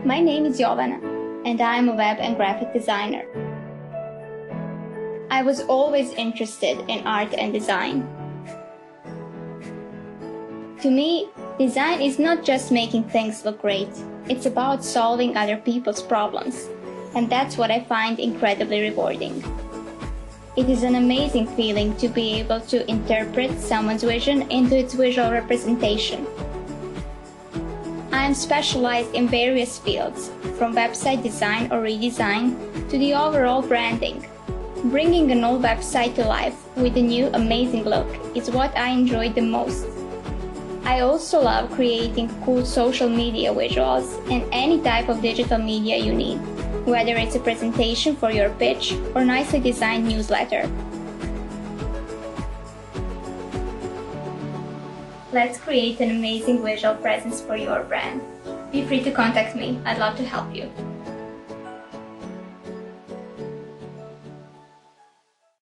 My name is Jovana, and I am a web and graphic designer. I was always interested in art and design. To me, design is not just making things look great, it's about solving other people's problems, and that's what I find incredibly rewarding. It is an amazing feeling to be able to interpret someone's vision into its visual representation. I am specialized in various fields, from website design or redesign to the overall branding. Bringing an old website to life with a new amazing look is what I enjoy the most. I also love creating cool social media visuals and any type of digital media you need, whether it's a presentation for your pitch or nicely designed newsletter. Let's create an amazing visual presence for your brand. Be free to contact me. I'd love to help you.